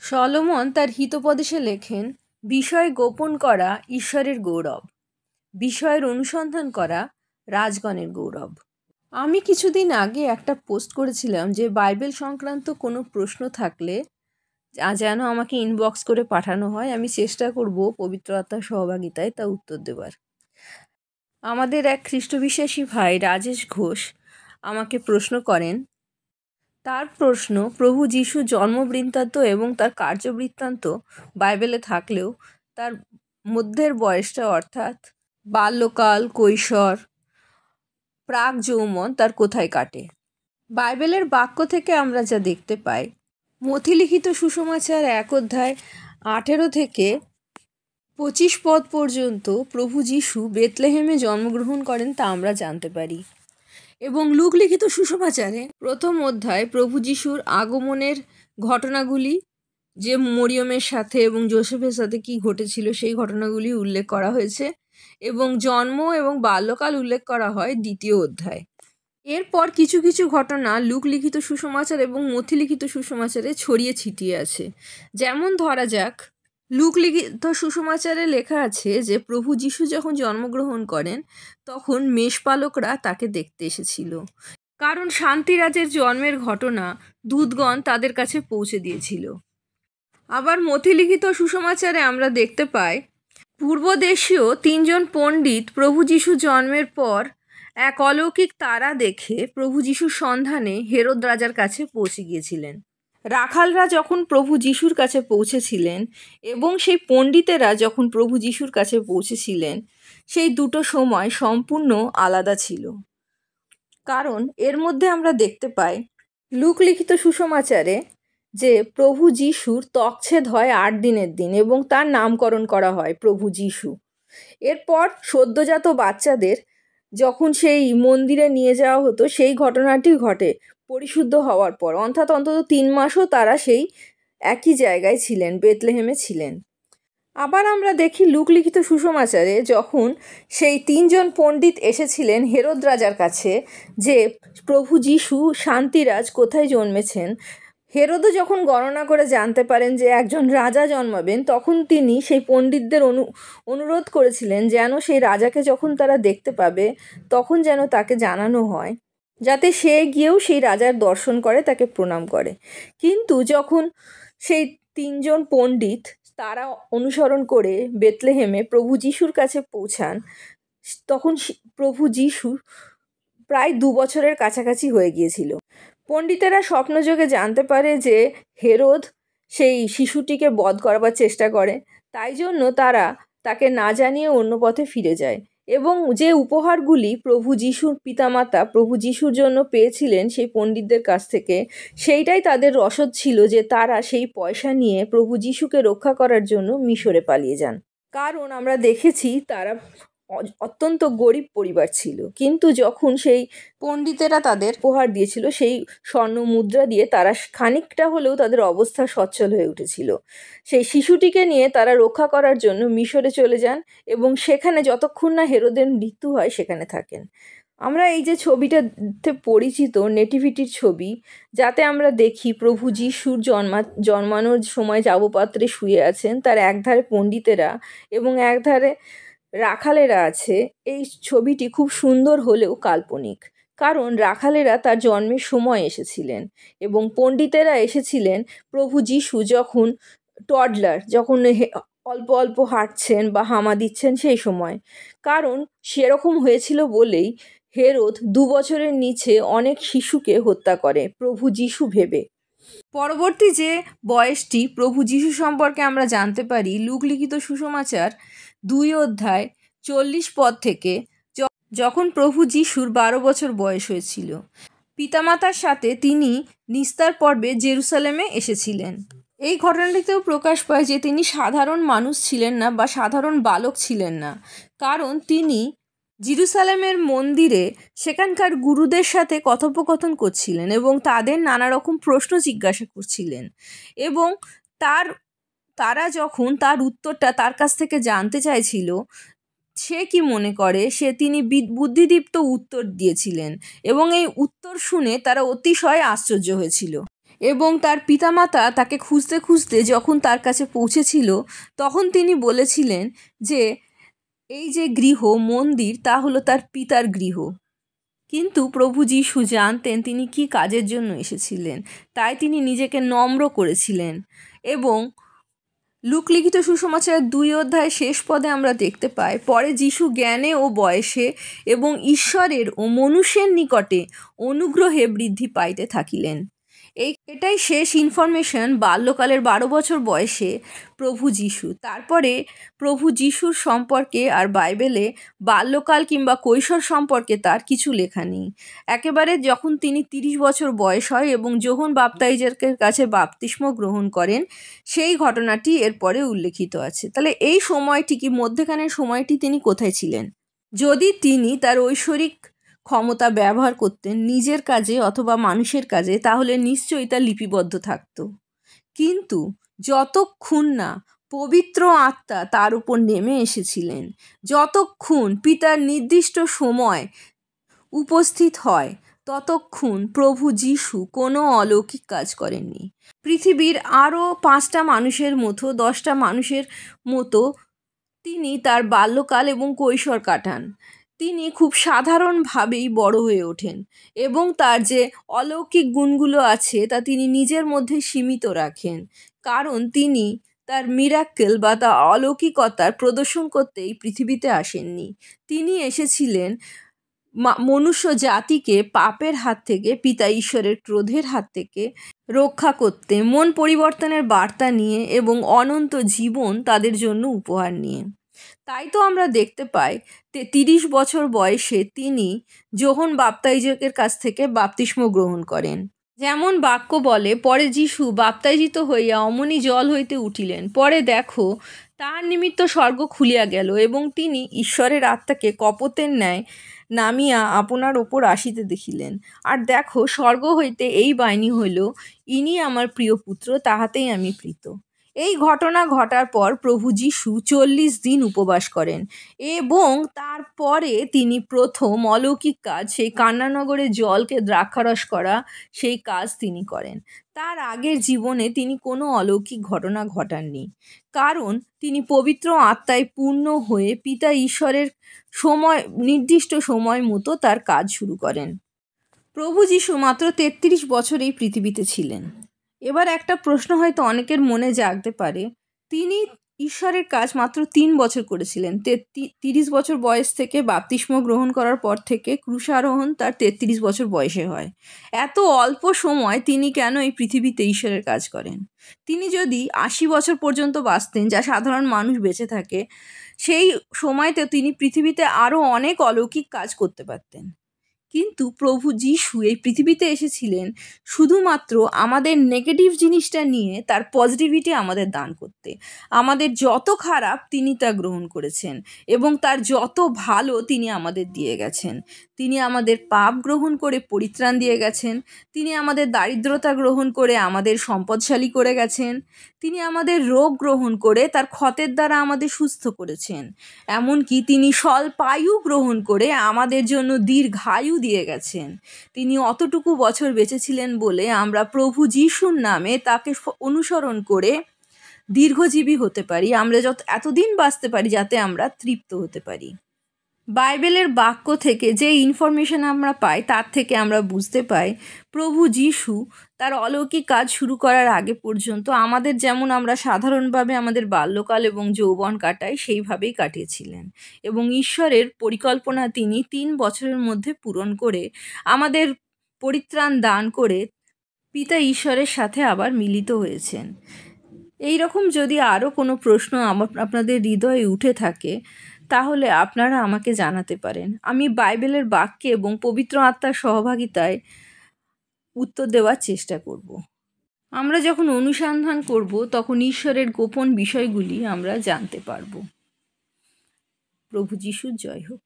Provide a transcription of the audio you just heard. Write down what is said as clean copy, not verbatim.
Solomon তার হিতোপদেশে লেখেন, বিষয় গোপন করা ঈশ্বরের গৌরব, বিষয়ের অনুসন্ধান করা রাজগণের গৌরব। আমি কিছুদিন আগে একটা পোস্ট করেছিলাম যে বাইবেল সংক্রান্ত কোনো প্রশ্ন থাকলে যেন আমাকে ইনবক্স করে পাঠানো হয়। আমি চেষ্টা করব পবিত্র আত্মার সহভাগিতায় তা উত্তর দেবার। আমাদের এক খ্রিস্টবিশ্বাসী ভাই রাজেশ ঘোষ আমাকে প্রশ্ন করেন। তার প্রশ্ন, প্রভু যিশুর জন্মবৃত্তান্ত এবং তার কার্যবৃত্তান্ত বাইবেলে থাকলেও তার মধ্যের বয়সটা অর্থাৎ বাল্যকাল, কৈশোর, প্রাক যৌবন তার কোথায় কাটে। বাইবেলের বাক্য থেকে আমরা যা দেখতে পাই, মথিলিখিত সুসমাচার 1 অধ্যায় 18 থেকে 25 পদ পর্যন্ত প্রভু যিশু বেতলেহেমে জন্মগ্রহণ করেন তা আমরা জানতে পারি। এবং লুক লিখিত সুসমাচারে 1ম অধ্যায় প্রভু যিশুর আগমনের ঘটনাগুলি, যে মরিয়মের সাথে এবং যোসেফের সাথে কি ঘটেছিল সেই ঘটনাগুলি উল্লেখ করা হয়েছে, এবং জন্ম এবং বাল্যকাল উল্লেখ করা হয় 2য় অধ্যায়। এরপর কিছু কিছু ঘটনা লুক লিখিত সুসমাচার এবং মথি লিখিত সুসমাচারে ছড়িয়ে ছিটিয়ে আছে। যেমন ধরা যাক, লুক লিখিত সুসমাচারে লেখা আছে যে প্রভু যিশু যখন জন্মগ্রহণ করেন তখন মেষপালকরা তাকে দেখতে এসেছিল, কারণ শান্তিরাজের জন্মের ঘটনা দূতগণ তাদের কাছে পৌঁছে দিয়েছিল। আবার মথি লিখিত সুসমাচারে আমরা দেখতে পাই, পূর্বদেশীয় 3 জন পণ্ডিত প্রভু যিশু জন্মের পর এক অলৌকিক তারা দেখে প্রভু যিশুর সন্ধানে হেরোদ রাজার কাছে পৌঁছে গিয়েছিলেন। রাখালরা যখন প্রভু যিশুর কাছে পৌঁছেছিলেন এবং সেই পণ্ডিতেরা যখন প্রভু যিশুর কাছে পৌঁছেছিলেন, সেই দুটো সময় সম্পূর্ণ আলাদা ছিল। কারণ এর মধ্যে আমরা দেখতে পাই লুক লিখিত সুসমাচারে যে প্রভু যিশুর ত্বকচ্ছেদ হয় 8 দিনের দিন এবং তার নামকরণ করা হয় প্রভু যিশু। এরপর সদ্যজাত বাচ্চাদের যখন সেই মন্দিরে নিয়ে যাওয়া হতো, সেই ঘটনাটি ঘটে পরিশুদ্ধ হওয়ার পর, অর্থাৎ অন্তত 3 মাসও তারা সেই একই জায়গায় ছিলেন, বেতলেহেমে ছিলেন। আবার আমরা দেখি লুক লিখিত সুসমাচারে যখন সেই 3 জন পণ্ডিত এসেছিলেন হেরোদ রাজার কাছে যে প্রভু যিশু শান্তিরাজ কোথায় জন্মেছেন, হেরোদও যখন গণনা করে জানতে পারেন যে একজন রাজা জন্মাবেন, তখন তিনি সেই পণ্ডিতদের অনুরোধ করেছিলেন যেন সেই রাজাকে যখন তারা দেখতে পাবে তখন যেন তাকে জানানো হয়, যাতে সে গিয়েও সেই রাজার দর্শন করে, তাকে প্রণাম করে। কিন্তু যখন সেই 3 জন পণ্ডিত তারা অনুসরণ করে বেতলেহেমে প্রভু যিশুর কাছে পৌঁছান, তখন প্রভু যিশু প্রায় 2 বছরের কাছাকাছি হয়ে গিয়েছিল। পণ্ডিতেরা স্বপ্নযোগে জানতে পারে যে হেরোদ সেই শিশুটিকে বধ করবার চেষ্টা করে, তাই জন্য তারা তাকে না জানিয়ে অন্য পথে ফিরে যায়। এবং যে উপহারগুলি প্রভু যিশুর পিতামাতা প্রভু যিশুর জন্য পেয়েছিলেন সেই পণ্ডিতদের কাছ থেকে, সেইটাই তাদের রসদ ছিল যে তারা সেই পয়সা নিয়ে প্রভু যিশুকে রক্ষা করার জন্য মিশরে পালিয়ে যান। কারণ আমরা দেখেছি তারা অত্যন্ত গরিব পরিবার ছিল, কিন্তু যখন সেই পণ্ডিতেরা তাদের উপহার দিয়েছিল সেই স্বর্ণ মুদ্রা দিয়ে তারা খানিকটা হলেও তাদের অবস্থা সচ্ছল হয়ে উঠেছিল। সেই শিশুটিকে নিয়ে তারা রক্ষা করার জন্য মিশরে চলে যান এবং সেখানে যতক্ষণ না হেরোদের মৃত্যু হয় সেখানে থাকেন। আমরা এই যে ছবিটাতে পরিচিত নেটিভিটির ছবি, যাতে আমরা দেখি প্রভু যিশুর জন্মানোর সময় যাবপাত্রে শুয়ে আছেন, তার একধারে পণ্ডিতেরা এবং একধারে রাখালেরা আছে। এই ছবিটি খুব সুন্দর হলেও কাল্পনিক, কারণ রাখালেরা তার জন্মের সময় এসেছিলেন এবং পণ্ডিতেরা এসেছিলেন প্রভু যিশু যখন টডলার, যখন অল্প অল্প হাঁটছেন বা হামা দিচ্ছেন সেই সময়। কারণ সেরকম হয়েছিল বলেই হেরোদ 2 বছরের নিচে অনেক শিশুকে হত্যা করে প্রভু যিশু ভেবে। পরবর্তী যে বয়সটি প্রভু যিশু সম্পর্কে আমরা জানতে পারি লুক লিখিত সুসমাচার 2 অধ্যায় 40 পদ থেকে, যখন প্রভু যিশুর 12 বছর বয়স হয়েছিল। পিতামাতার সাথে তিনি নিস্তার পর্বে জেরুসালেমে এসেছিলেন। এই ঘটনাটিতেও প্রকাশ পায় যে তিনি সাধারণ মানুষ ছিলেন না বা সাধারণ বালক ছিলেন না, কারণ তিনি জেরুসালেমের মন্দিরে সেখানকার গুরুদের সাথে কথোপকথন করছিলেন এবং তাদের নানা রকম প্রশ্ন জিজ্ঞাসা করছিলেন, এবং তারা যখন তার উত্তরটা তার কাছ থেকে জানতে চাইছিল সে কি মনে করে, তিনি বুদ্ধিদীপ্ত উত্তর দিয়েছিলেন এবং এই উত্তর শুনে তারা অতিশয় আশ্চর্য হয়েছিল। এবং তার পিতামাতা তাকে খুঁজতে খুঁজতে যখন তার কাছে পৌঁছেছিল তখন তিনি বলেছিলেন যে এই যে গৃহ মন্দির তা হলো তার পিতার গৃহ। কিন্তু প্রভু যীশু জানতেন তিনি কি কাজের জন্য এসেছিলেন, তাই তিনি নিজেকে নম্র করেছিলেন। এবং লুক লিখিত সুসমাচারের 2 অধ্যায় শেষ পদে আমরা দেখতে পাই, পরে যীশু জ্ঞানে ও বয়সে এবং ঈশ্বরের ও মনুষ্যের নিকটে অনুগ্রহে বৃদ্ধি পাইতে থাকিলেন। এটাই শেষ ইনফরমেশন বাল্যকালের 12 বছর বয়সে প্রভু যীশু। তারপরে প্রভু যীশুর সম্পর্কে আর বাইবেলে বাল্যকাল কিংবা কৈশোর সম্পর্কে তার কিছু লেখা নেই। একেবারে যখন তিনি 30 বছর বয়স হয় এবং যোহন বাপ্তাইজারের কাছে বাপ্তিস্ম গ্রহণ করেন সেই ঘটনাটি এরপরে উল্লেখিত আছে। তাহলে এই সময়টি কি মধ্যখানের সময়টি তিনি কোথায় ছিলেন? যদি তিনি তার ঐশ্বরিক ক্ষমতা ব্যবহার করতেন নিজের কাজে অথবা মানুষের কাজে তাহলে নিশ্চয়ই তা লিপিবদ্ধ থাকতো। কিন্তু যতক্ষণ না পবিত্র আত্মা তার উপর নেমে এসেছিলেন, যতক্ষণ পিতার নির্দিষ্ট সময় উপস্থিত হয়, ততক্ষণ প্রভু যীশু কোনো অলৌকিক কাজ করেননি। পৃথিবীর আরও 5টা মানুষের মতো 10টা মানুষের মতো তিনি তার বাল্যকাল এবং কৈশোর কাটান। তিনি খুব সাধারণভাবেই বড় হয়ে ওঠেন এবং তার যে অলৌকিক গুণগুলো আছে তা তিনি নিজের মধ্যে সীমিত রাখেন, কারণ তিনি তার মিরাক্কেল বা তার অলৌকিকতার প্রদর্শন করতেই পৃথিবীতে আসেননি। তিনি এসেছিলেন মনুষ্য জাতিকে পাপের হাত থেকে, পিতা ঈশ্বরের ক্রোধের হাত থেকে রক্ষা করতে, মন পরিবর্তনের বার্তা নিয়ে এবং অনন্ত জীবন তাদের জন্য উপহার নিয়ে। তাই তো আমরা দেখতে পাই 30 বছর বয়সে তিনি যোহন বাপ্তাইজকের কাছ থেকে বাপ্তিস্ম গ্রহণ করেন। যেমন বাক্য বলে, পরে যীশু বাপ্তাইজিত হইয়া অমনি জল হইতে উঠিলেন। পরে দেখো তার নিমিত্ত স্বর্গ খুলিয়া গেল এবং তিনি ঈশ্বরের আত্মাকে কপোতের ন্যায় নামিয়া আপনার ওপর আসিতে দেখিলেন। আর দেখো স্বর্গ হইতে এই বাণী হইল, ইনি আমার প্রিয় পুত্র, তাহাতেই আমি প্রীত। এই ঘটনা ঘটার পর প্রভু যীশু 40 দিন উপবাস করেন এবং তারপরে তিনি প্রথম অলৌকিক কাজ, সেই কান্নানগরে জলকে দ্রাক্ষারস করা, সেই কাজ তিনি করেন। তার আগের জীবনে তিনি কোনো অলৌকিক ঘটনা ঘটাননি, কারণ তিনি পবিত্র আত্মায় পূর্ণ হয়ে পিতা ঈশ্বরের নির্দিষ্ট সময় মতো তার কাজ শুরু করেন। প্রভু যীশু মাত্র 33 বছর এই পৃথিবীতে ছিলেন। এবার একটা প্রশ্ন হয়তো অনেকের মনে জাগতে পারে, তিনি ঈশ্বরের কাজ মাত্র 3 বছর করেছিলেন। 30 বছর বয়স থেকে বাপ্তিস্ম গ্রহণ করার পর থেকে ক্রুশারোহণ তার 33 বছর বয়সে হয়। এত অল্প সময় তিনি কেন এই পৃথিবীতে ঈশ্বরের কাজ করেন? তিনি যদি 80 বছর পর্যন্ত বাঁচতেন, যা সাধারণ মানুষ বেঁচে থাকে, সেই সময়তে তিনি পৃথিবীতে আরও অনেক অলৌকিক কাজ করতে পারতেন। কিন্তু প্রভু যীশু এই পৃথিবীতে এসেছিলেন শুধুমাত্র আমাদের নেগেটিভ জিনিসটা নিয়ে তার পজিটিভিটি আমাদের দান করতে। আমাদের যত খারাপ তিনি তা গ্রহণ করেছেন এবং তার যত ভালো তিনি আমাদের দিয়ে গেছেন। তিনি আমাদের পাপ গ্রহণ করে পরিত্রাণ দিয়ে গেছেন। তিনি আমাদের দারিদ্রতা গ্রহণ করে আমাদের সম্পদশালী করে গেছেন। তিনি আমাদের রোগ গ্রহণ করে তার ক্ষতের দ্বারা আমাদের সুস্থ করেছেন। এমনকি তিনি স্বল্পায়ু গ্রহণ করে আমাদের জন্য দীর্ঘায়ু দিয়ে গেছেন। তিনি অতটুকু বছর বেঁচেছিলেন বলে আমরা প্রভু যীশুর নামে তাকে অনুসরণ করে দীর্ঘজীবী হতে পারি, আমরা এতদিন বাঁচতে পারি যাতে আমরা তৃপ্ত হতে পারি। বাইবেলের বাক্য থেকে যে ইনফরমেশন আমরা পাই তার থেকে আমরা বুঝতে পাই প্রভু যীশু তার অলৌকিক কাজ শুরু করার আগে পর্যন্ত আমাদের যেমন আমরা সাধারণভাবে আমাদের বাল্যকাল এবং যৌবন কাটাই সেইভাবেই কাটিয়েছিলেন এবং ঈশ্বরের পরিকল্পনা তিনি 3 বছরের মধ্যে পূরণ করে আমাদের পরিত্রাণ দান করে পিতা ঈশ্বরের সাথে আবার মিলিত হয়েছেন। এই রকম যদি আরও কোনো প্রশ্ন আপনাদের হৃদয়ে উঠে থাকে তাহলে আপনারা আমাকে জানাতে পারেন। আমি বাইবেলের বাক্যে এবং পবিত্র আত্মার সহভাগিতায় উত্তর দেওয়ার চেষ্টা করব। আমরা যখন অনুসন্ধান করব তখন ঈশ্বরের গোপন বিষয়গুলি আমরা জানতে পারব। প্রভু যীশুর জয় হোক।